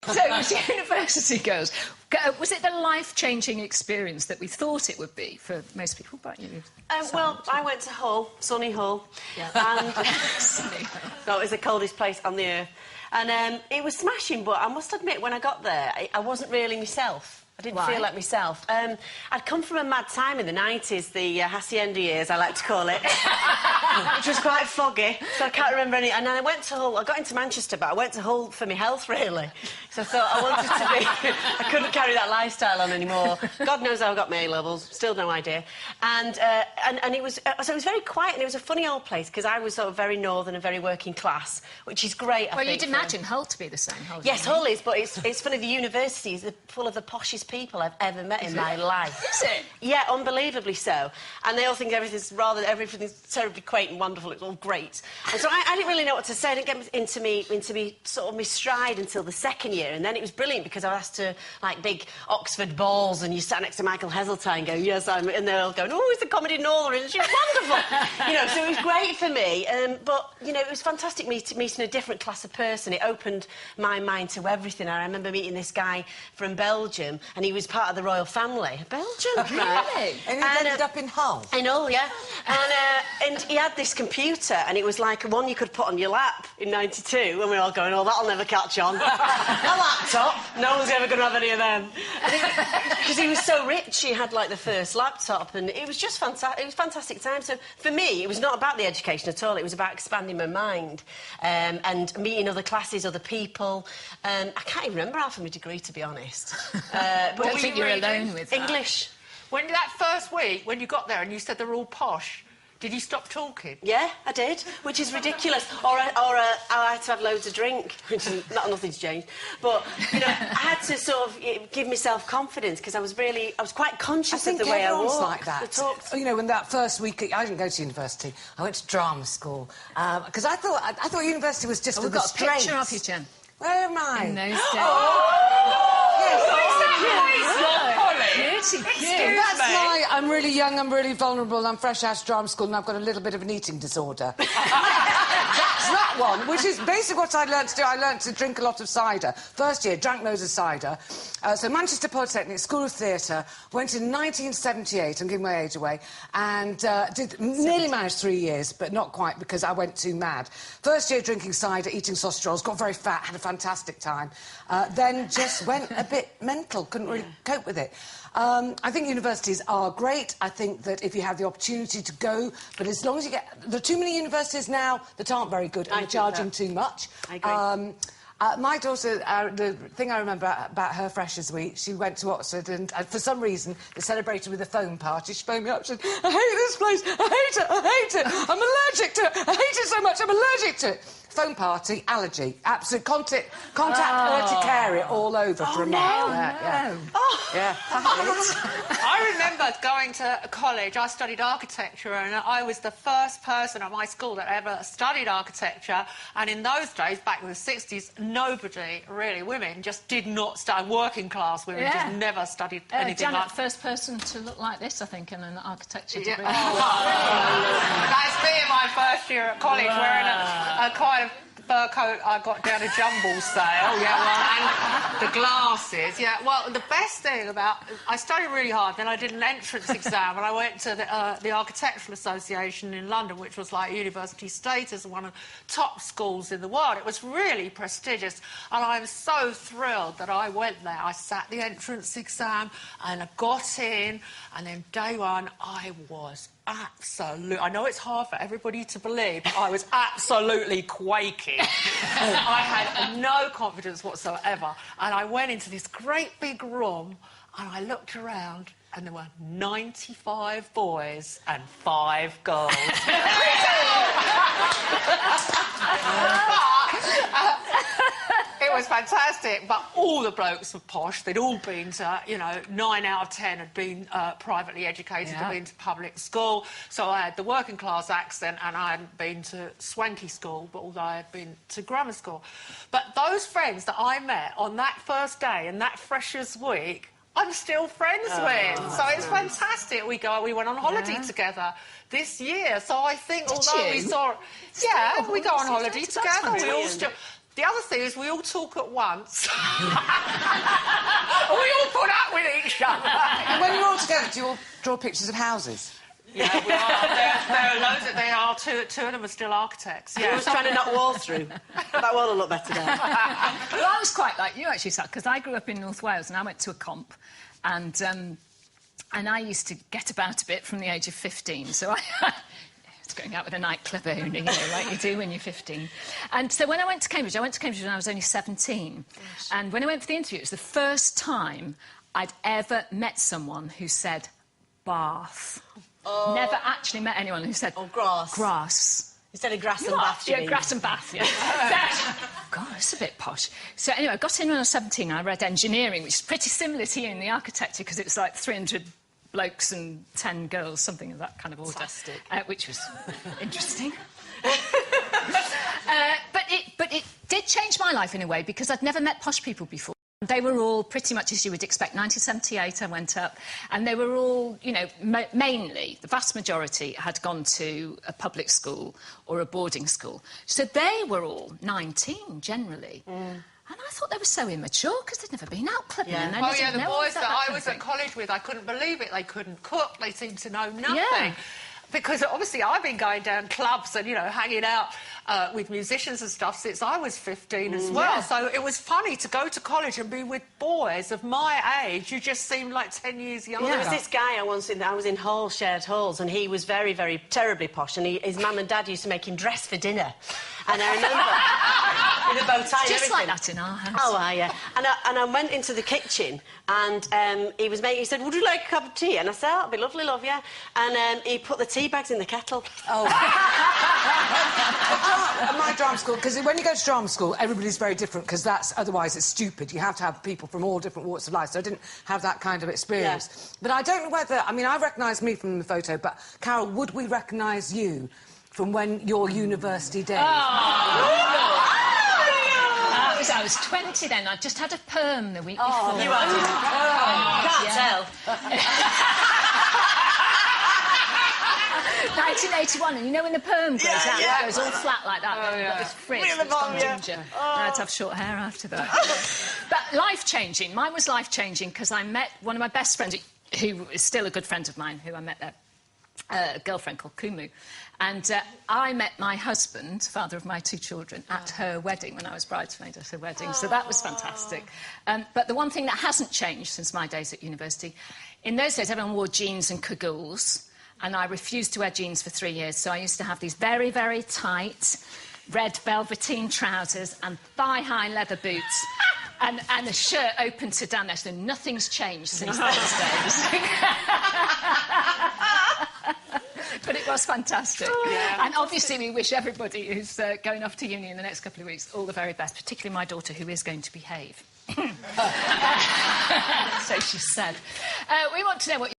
So, as university goes, was it the life-changing experience that we thought it would be for most people? But you, well, I went to Hull, sunny Hull, and no, it was the coldest place on the earth, and it was smashing. But I must admit, when I got there, I wasn't really myself. I didn't feel like myself. I'd come from a mad time in the 90s, the hacienda years, I like to call it, which was quite foggy, so I can't remember any. And then I went to Hull. I got into Manchester, but I went to Hull for my health, really. So I thought I wanted to be... I couldn't carry that lifestyle on anymore. God knows how I got my A-levels, still no idea. And it was... so it was very quiet, and it was a funny old place, because I was sort of very northern and very working class, which is great, I think. Well, you'd imagine Hull to be the same. Yes, Hull is, but it's funny, the universities are full of the poshest people I've ever met in my life. Is it? Yeah, unbelievably so. And they all think everything's terribly quaint and wonderful. It's all great. And so I didn't really know what to say. I didn't get into me sort of my stride until the second year, and then it was brilliant because I was asked to like big Oxford balls, and you sat next to Michael Heseltine, going, "Yes, I'm," and they're all going, "Oh, he's the comedy Northerner," and she's wonderful. You know, so it was great for me. But you know, it was fantastic meeting a different class of person. It opened my mind to everything. I remember meeting this guy from Belgium, and he was part of the royal family. Belgium, really? And he ended up in Hull. In Hull, yeah. And he had this computer, and it was like one you could put on your lap in '92, and we were all going, "Oh, that'll never catch on." A laptop? No one's ever going to have any of them. Because he was so rich, he had like the first laptop, and it was just fantastic. It was a fantastic time. So for me, it was not about the education at all. It was about expanding my mind and meeting other classes, other people. I can't even remember half of my degree, to be honest. But I think you're alone with that. English. When that first week, when you got there and you said they're all posh, did you stop talking? Yeah, I did, which is ridiculous. Or I had to have loads of drink, which is nothing's changed. But you know, I had to sort of give myself confidence because I was quite conscious of the way I walked. Like that. You know, when that first week, I didn't go to university. I went to drama school because I thought university was just for the straights. We've got a picture of you, Jen. Where am I? In those days. That's why I'm really young, I'm really vulnerable, I'm fresh out of drama school, and I've got a little bit of an eating disorder. That's that one, which is basically what I learnt to do. I learnt to drink a lot of cider. First year, drank loads of cider. So Manchester Polytechnic, School of Theatre, went in 1978, I'm giving my age away, and nearly managed 3 years, but not quite, because I went too mad. First year drinking cider, eating sausage rolls, got very fat, had a fantastic time. Then just went a bit mental, couldn't really cope with it. I think universities are great. I think that if you have the opportunity to go, but as long as you get... There are too many universities now that aren't very good and are charging too much. I agree. My daughter, the thing I remember about her Freshers' Week, she went to Oxford and for some reason they celebrated with a foam party. She phoned me up and said, "I hate this place, I hate it, I hate it, I'm allergic to it, I hate it so much, I'm allergic to it." Foam party, allergy, absolute contact urticaria all over for a month. I remember going to college. I studied architecture, and I was the first person at my school that ever studied architecture. And in those days, back in the 60s, nobody, really, women, just did not study. Working class women just never studied anything Janet, like... first person to look like this, I think, in an architecture degree. That's me in my first year at college, wearing a kind of fur coat I got down a jumble sale, and the glasses, Well, the best thing about... I studied really hard, then I did an entrance exam, and I went to the Architectural Association in London, which was like university status and one of the top schools in the world. It was really prestigious, and I'm so thrilled that I went there. I sat the entrance exam, and I got in, and then day one, I was absolutely... I know it's hard for everybody to believe, but I was absolutely quaking. I had no confidence whatsoever. And I went into this great big room, and I looked around, and there were 95 boys and 5 girls. It was fantastic, but all the blokes were posh. They'd all been to, you know, 9 out of 10 had been privately educated, had been to public school. So I had the working class accent, and I hadn't been to swanky school, but although I had been to grammar school. But those friends that I met on that first day and that Freshers' Week, I'm still friends with. So it's fantastic. We went on holiday together this year. So I think, although we saw... Yeah, we go on holiday together. We all still... The other thing is we all talk at once. We all put up with each other. And when you're all together, do you all draw pictures of houses? Yeah, we are. There are loads of... There are two of them are still architects. Yeah. I was trying to knock walls through. That wall will look better now. Well, I was quite like you, actually, Sal, because I grew up in North Wales and I went to a comp, and I used to get about a bit from the age of 15, so I was going out with a nightclub owner, you know, like you do when you're 15. And so when I went to Cambridge when I was only 17. Gosh. And when I went for the interview, it was the first time I'd ever met someone who said Bath. Oh. Never actually met anyone who said... Oh, grass. Grass. Instead of grass and bath, you Yeah, mean? grass and bath, yeah. God, that's a bit posh. So, anyway, I got in when I was 17. I read engineering, which is pretty similar to you in the architecture, because it was like 300 blokes and 10 girls, something of that kind of order. Fantastic. Which was interesting. But it did change my life in a way, because I'd never met posh people before. They were all pretty much as you would expect. 1978, I went up, and they were all, you know, mainly, the vast majority had gone to a public school or a boarding school. So they were all 19, generally. And I thought they were so immature, because they'd never been out clubbing. Yeah. And Oh, yeah, the boys that I was at college with, I couldn't believe it. They couldn't cook. They seemed to know nothing. Yeah. Because, obviously, I've been going down clubs and, you know, hanging out with musicians and stuff since I was 15 as well. Yeah. So it was funny to go to college and be with boys of my age who just seemed like 10 years younger. Well, there was this guy I was in halls, shared halls, and he was very, very terribly posh, and his mum and dad used to make him dress for dinner. And I remember... with a bow tie and just everything. like that in our house. Oh, yeah. And I went into the kitchen, and he said, would you like a cup of tea? And I said, oh, that'd be lovely, love, yeah. And he put the tea bags in the kettle. Oh. At my drama school, because when you go to drama school, everybody's very different, because otherwise it's stupid. You have to have people from all different walks of life, so I didn't have that kind of experience. Yeah. But I don't know whether... I mean, I recognise me from the photo, but, Carol, would we recognise you from your university days? I was 20 then. I just had a perm the week before. You are. Can't tell. 1981, and you know when the perm goes out, it goes all flat like that. Oh, Got this frizz, Real it's gone yeah. ginger. I had to have short hair after that. But life-changing. Mine was life-changing because I met one of my best friends, who is still a good friend of mine, who I met there. A girlfriend called Kumu, and I met my husband, father of my 2 children, at her wedding when I was bridesmaid at her wedding, so that was fantastic. But the one thing that hasn't changed since my days at university, in those days everyone wore jeans and cagoules, and I refused to wear jeans for 3 years, so I used to have these very, very tight red velveteen trousers and thigh-high leather boots. And a shirt open to down there, so nothing's changed since those days. But it was fantastic. Yeah. And obviously we wish everybody who's going off to uni in the next couple of weeks all the very best, particularly my daughter, who is going to behave. So she said. We want to know what